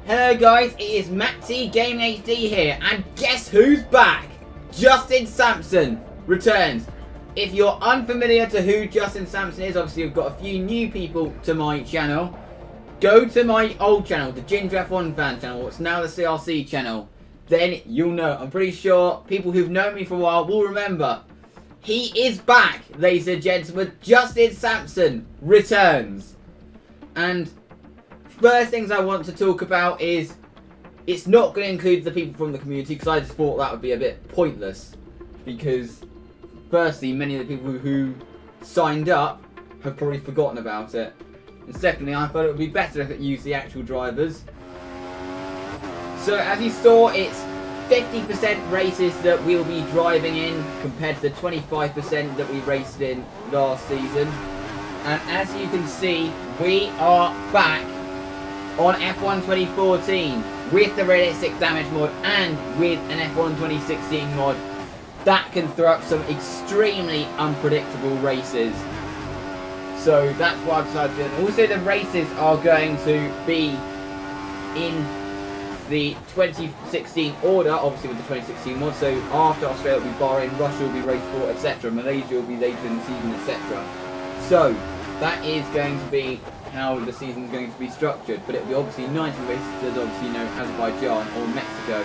Hello guys, it is Maxi Gaming HD here, and guess who's back? Justin Sampson returns. If you're unfamiliar to who Justin Sampson is, obviously we've got a few new people to my channel. Go to my old channel, the Ginger F1 fan channel, it's now the CRC channel. Then you'll know. I'm pretty sure people who've known me for a while will remember. He is back, ladies and gentlemen. Justin Sampson returns. And first things I want to talk about is it's not going to include the people from the community because I just thought that would be a bit pointless. Because firstly, many of the people who signed up have probably forgotten about it. And secondly, I thought it would be better if it used the actual drivers. So as you saw, it's 50% races that we'll be driving in compared to the 25% that we raced in last season. And as you can see, we are back on F1 2014 with the realistic damage mod and with an F1 2016 mod that can throw up some extremely unpredictable races. So that's what I've decided to do. And also the races are going to be in the 2016 order, obviously with the 2016 mod. So after Australia will be Bahrain, Russia will be race 4, etc. Malaysia will be later in the season, etc. So that is going to be how the season is going to be structured. But it will be obviously 90 races, there's obviously no Azerbaijan or Mexico.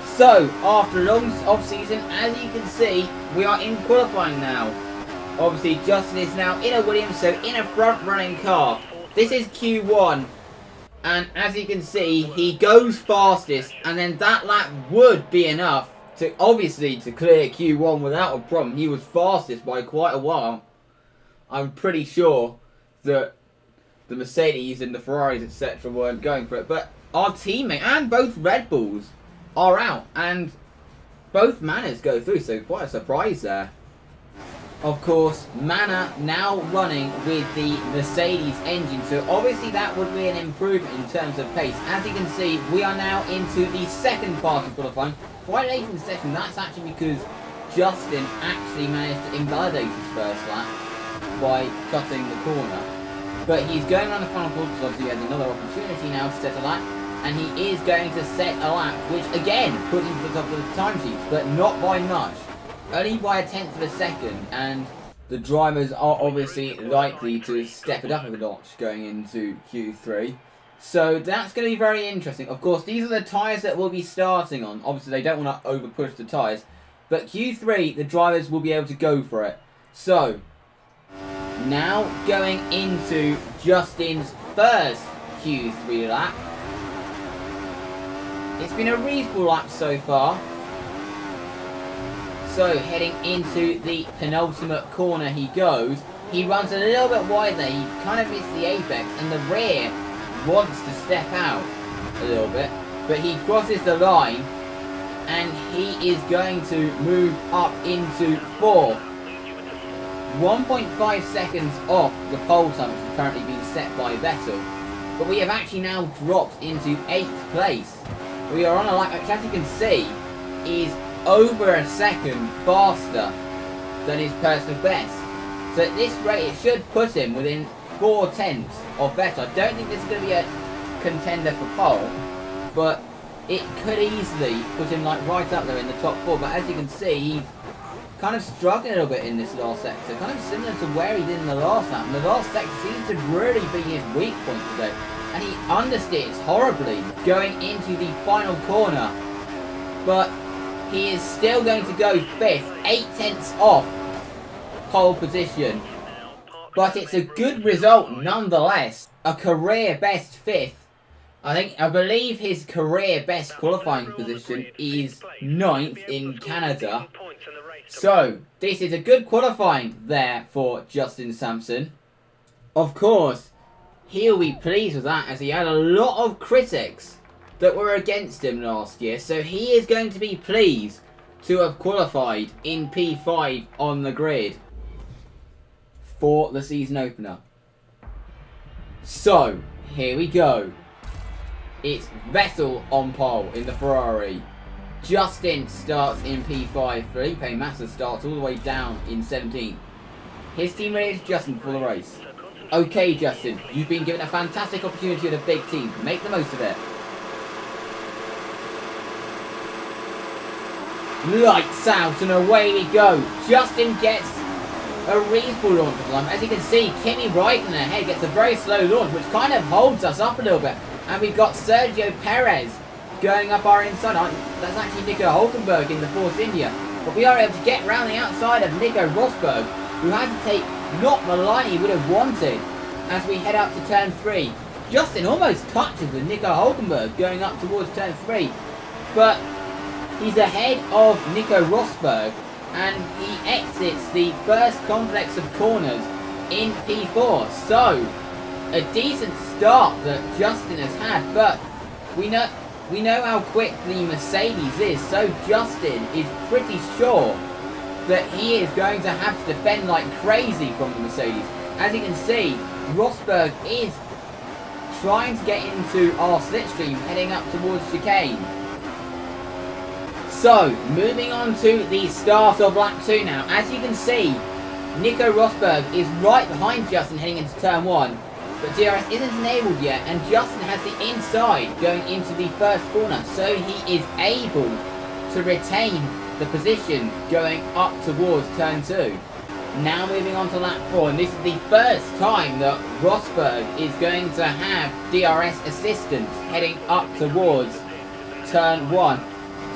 So after a long off season, as you can see, we are in qualifying now. Obviously Justin is now in a Williams, so in a front running car. This is Q1. And as you can see, he goes fastest, and then that lap would be enough to obviously to clear Q1 without a problem. He was fastest by quite a while. I'm pretty sure that the Mercedes and the Ferraris, etc. weren't going for it. But our teammate and both Red Bulls are out, and both Manas go through, so quite a surprise there. Of course, Mana now running with the Mercedes engine, so obviously that would be an improvement in terms of pace. As you can see, we are now into the second part of qualifying. Quite late in the session, that's actually because Justin actually managed to invalidate his first lap by cutting the corner. But he's going around the final corner because obviously he has another opportunity now to set a lap. And he is going to set a lap, which again puts him to the top of the timesheets, but not by much. Only by a tenth of a second, and the drivers are obviously likely to step it up a notch going into Q3. So that's going to be very interesting. Of course, these are the tyres that we'll be starting on. Obviously, they don't want to over push the tyres. But Q3, the drivers will be able to go for it. So, now going into Justin's first Q3 lap. It's been a reasonable lap so far. So, heading into the penultimate corner he goes. He runs a little bit wide there. He kind of missed the apex, and the rear wants to step out a little bit. But he crosses the line, and he is going to move up into 4th. 1.5 seconds off the pole time, which has currently been set by Vettel. But we have actually now dropped into 8th place. We are on a lap which, as you can see, is over a second faster than his personal best. So at this rate, it should put him within 4 tenths of Vettel. I don't think this is going to be a contender for pole, but it could easily put him like right up there in the top 4. But as you can see, he's kind of struggling a little bit in this last sector, kind of similar to where he did in the last lap. And the last sector seems to really be his weak point today, and he understeers horribly going into the final corner. But he is still going to go 5th, 8 tenths off pole position. But it's a good result nonetheless. A career best 5th. I believe his career best qualifying position is 9th in Canada. So, this is a good qualifying there for Justin Sampson. Of course, he'll be pleased with that, as he had a lot of critics that were against him last year, so he is going to be pleased to have qualified in P5 on the grid for the season opener. So, here we go. It's Vettel on pole in the Ferrari. Justin starts in P5. Felipe Massa starts all the way down in 17th. His teammate is Justin for the race. Okay, Justin, you've been given a fantastic opportunity with a big team. Make the most of it. Lights out and away we go. Justin gets a reasonable launch of them. As you can see, Kimi right in the head gets a very slow launch, which kind of holds us up a little bit. And we've got Sergio Perez going up our inside. That's actually Nico Hulkenberg in the Force India. But we are able to get round the outside of Nico Rosberg, who had to take not the line he would have wanted as we head up to turn 3. Justin almost touches with Nico Hulkenberg going up towards turn 3. But he's ahead of Nico Rosberg, and he exits the first complex of corners in P4. So, a decent start that Justin has had, but we know how quick the Mercedes is, so Justin is pretty sure that he is going to have to defend like crazy from the Mercedes. As you can see, Rosberg is trying to get into our slipstream, heading up towards chicane. So, moving on to the start of lap 2 now. As you can see, Nico Rosberg is right behind Justin heading into turn 1. But DRS isn't enabled yet, and Justin has the inside going into the first corner. So he is able to retain the position going up towards turn 2. Now moving on to lap 4, and this is the first time that Rosberg is going to have DRS assistance heading up towards turn 1.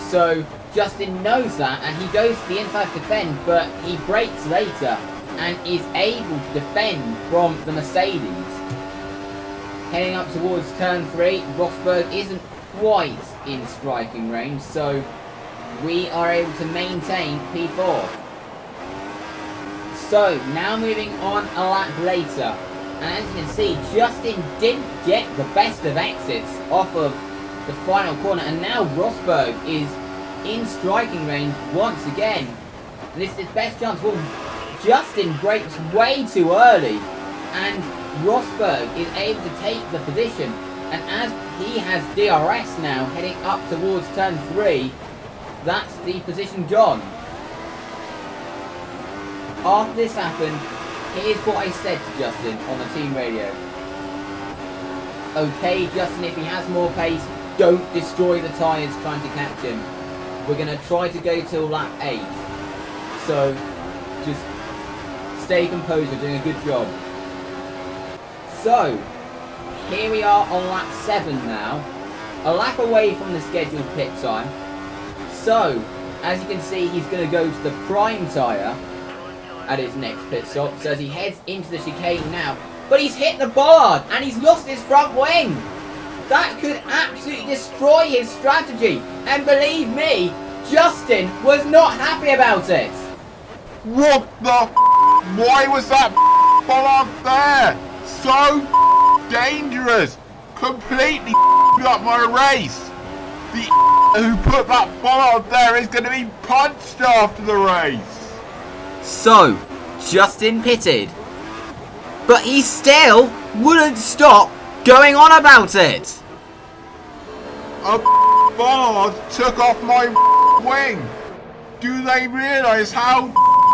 So Justin knows that, and he goes to the inside to defend, but he brakes later and is able to defend from the Mercedes. Heading up towards turn 3, Rosberg isn't quite in striking range, so we are able to maintain P4. So, now moving on a lap later, and as you can see, Justin didn't get the best of exits off of the final corner, and now Rosberg is in striking range once again. And this is his best chance for him. Justin brakes way too early, and Rosberg is able to take the position, and as he has DRS now heading up towards turn 3, that's the position gone. After this happened, here's what I said to Justin on the team radio. Okay, Justin, if he has more pace, don't destroy the tyres trying to catch him. We're going to try to go till lap 8. So, just stay composed, you're doing a good job. So, here we are on lap 7 now. A lap away from the scheduled pit time. So, as you can see, he's going to go to the prime tyre at his next pit stop. So as he heads into the chicane now. But he's hit the bollard and he's lost his front wing. That could absolutely destroy his strategy. And believe me, Justin was not happy about it. What the why was that bollard there? So dangerous. Completely up my race. The who put that bollard there is going to be punched after the race. So, Justin pitted. But he still wouldn't stop going on about it. A bollard took off my wing. Do they realise how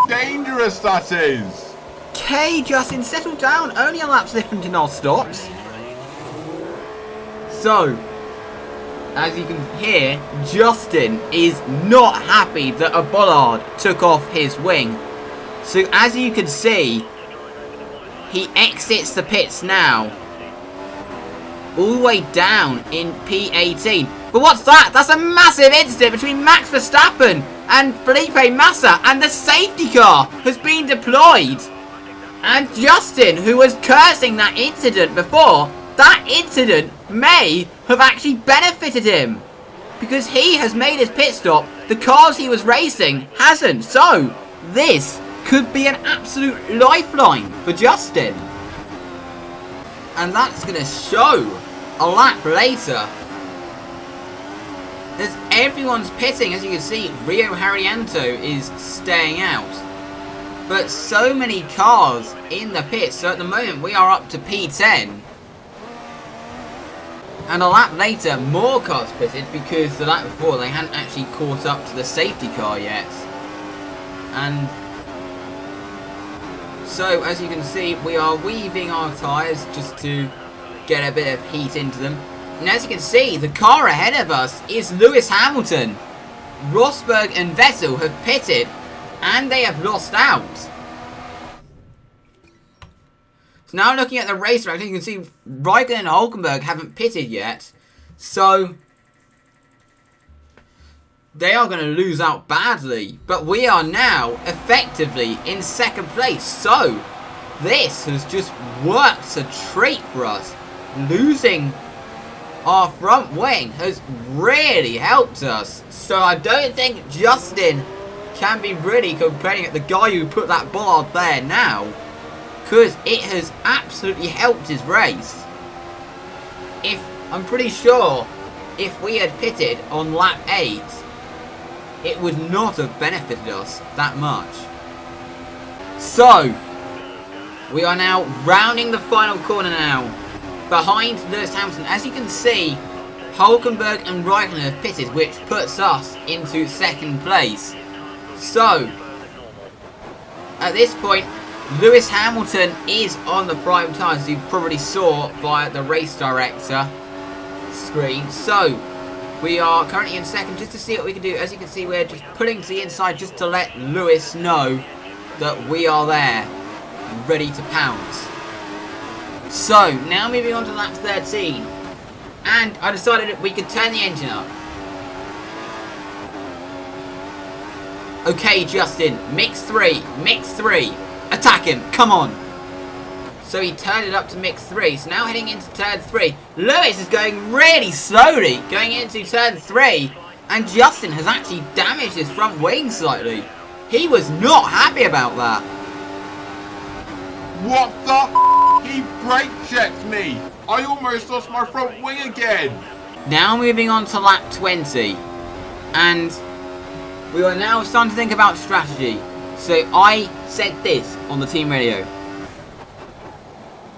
dangerous that is? Okay, Justin, settle down. Only a lap's different in our stops. So, as you can hear, Justin is not happy that a bollard took off his wing. So as you can see, he exits the pits now, all the way down in P18. But what's that? That's a massive incident between Max Verstappen and Felipe Massa, and the safety car has been deployed. And Justin, who was cursing that incident before, that incident may have actually benefited him, because he has made his pit stop, the cars he was racing hasn't. So this could be an absolute lifeline for Justin. And that's going to show a lap later. As everyone's pitting, as you can see, Rio Haryanto is staying out. But so many cars in the pits, so at the moment we are up to P10. And a lap later, more cars pitted because the lap before they hadn't actually caught up to the safety car yet. And So, as you can see, we are weaving our tyres just to get a bit of heat into them. And as you can see, the car ahead of us is Lewis Hamilton. Rosberg and Vettel have pitted, and they have lost out. So now looking at the racetrack, you can see Raikkonen and Hülkenberg haven't pitted yet. So they are going to lose out badly. But we are now effectively in second place. So this has just worked a treat for us. Losing our front wing has really helped us. So I don't think Justin can be really complaining at the guy who put that bollard there now, because it has absolutely helped his race. I'm pretty sure if we had pitted on lap 8, it would not have benefited us that much. So we are now rounding the final corner now, behind Lewis Hamilton. As you can see, Hülkenberg and Raikkonen have pitted, which puts us into second place. So at this point, Lewis Hamilton is on the prime time, as you probably saw via the race director screen. So we are currently in second, just to see what we can do. As you can see, we're just pulling to the inside just to let Lewis know that we are there, ready to pounce. So now moving on to lap 13, and I decided that we could turn the engine up. Okay, Justin, mix 3, attack him, come on. So he turned it up to mix 3, so now heading into turn 3, Lewis is going really slowly, going into turn 3, and Justin has actually damaged his front wing slightly. He was not happy about that. What the He brake checked me! I almost lost my front wing again! Now moving on to lap 20, and we are now starting to think about strategy. So I said this on the team radio.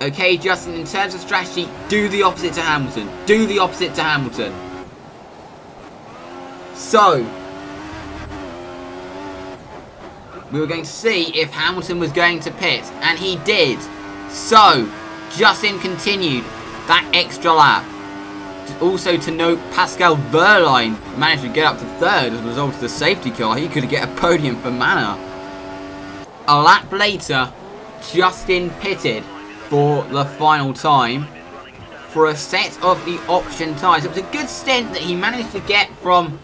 Okay, Justin, in terms of strategy, do the opposite to Hamilton. Do the opposite to Hamilton. So we were going to see if Hamilton was going to pit, and he did. So Justin continued that extra lap. Also to note, Pascal Wehrlein managed to get up to third as a result of the safety car. He could get a podium for Manor. A lap later, Justin pitted for the final time for a set of the option tyres. It was a good stint that he managed to get from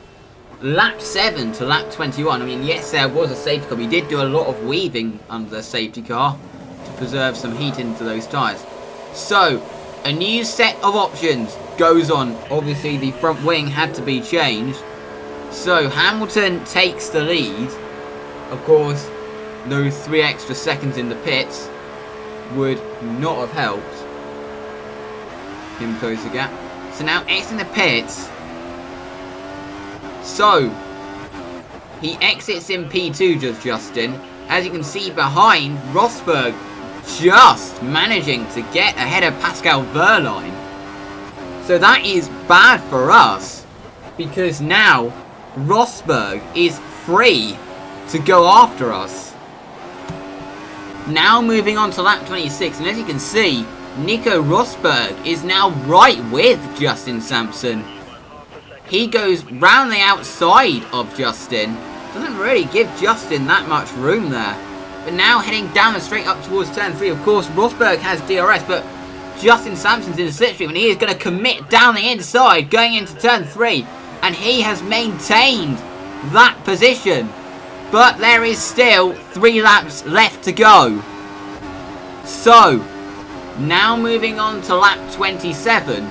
lap 7 to lap 21. I mean, yes, there was a safety car. He did do a lot of weaving under the safety car to preserve some heat into those tyres. So a new set of options goes on. Obviously, the front wing had to be changed. So Hamilton takes the lead. Of course, those 3 extra seconds in the pits would not have helped him close the gap. So now exiting the pits. So he exits in P2, just Justin. As you can see behind, Rosberg just managing to get ahead of Pascal Wehrlein. So that is bad for us, because now Rosberg is free to go after us. Now moving on to lap 26, and as you can see, Nico Rosberg is now right with Justin Sampson. He goes round the outside of Justin. Doesn't really give Justin that much room there. But now heading down the straight up towards turn 3. Of course, Rosberg has DRS, but Justin Sampson's in the slipstream, and he is going to commit down the inside going into turn 3. And he has maintained that position. But there is still 3 laps left to go. So now moving on to lap 27.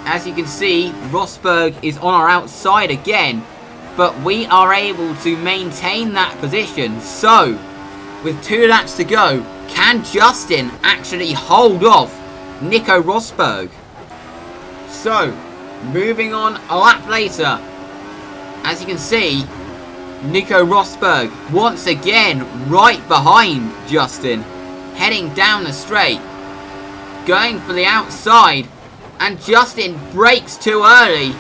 As you can see, Rosberg is on our outside again, but we are able to maintain that position. So with 2 laps to go, can Justin actually hold off Nico Rosberg? So moving on a lap later, as you can see, Nico Rosberg once again right behind Justin, heading down the straight, going for the outside, and Justin brakes too early,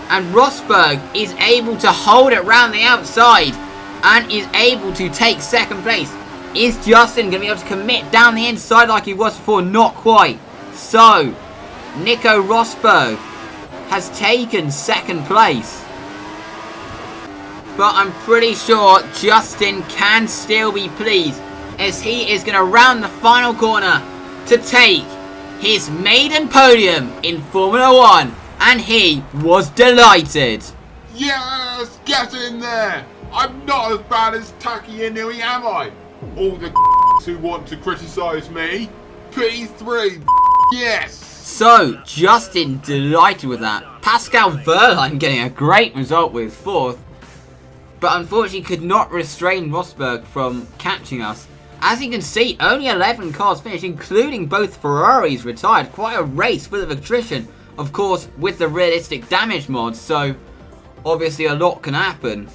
and Rosberg is able to hold it round the outside and is able to take second place. is Justin going to be able to commit down the inside like he was before? Not quite. So, Nico Rosberg has taken second place. But I'm pretty sure Justin can still be pleased, as he is going to round the final corner to take his maiden podium in Formula 1. And he was delighted. Yes, get in there. I'm not as bad as Taki Inui, am I? All the who want to criticise me, P3, yes. So, Justin delighted with that. Pascal Wehrlein getting a great result with fourth, but unfortunately could not restrain Rosberg from catching us. As you can see, only 11 cars finished, including both Ferraris retired. Quite a race full of attrition, of course, with the realistic damage mods, so obviously a lot can happen.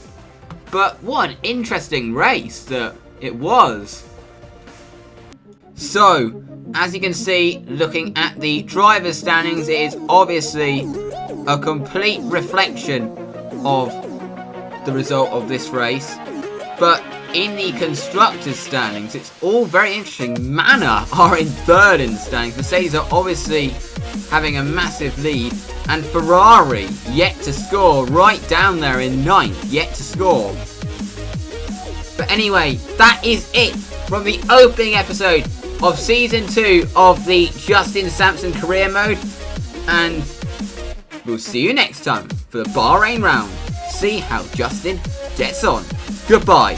But what an interesting race that it was. So, as you can see, looking at the driver's standings, it is obviously a complete reflection of the result of this race. But in the constructors' standings, it's all very interesting. Manor are in third in the standings. Mercedes are obviously having a massive lead. And Ferrari yet to score, right down there in ninth, yet to score. But anyway, that is it from the opening episode of Season 2 of the Justin Sampson career mode. And we'll see you next time for the Bahrain round. See how Justin gets on. Goodbye.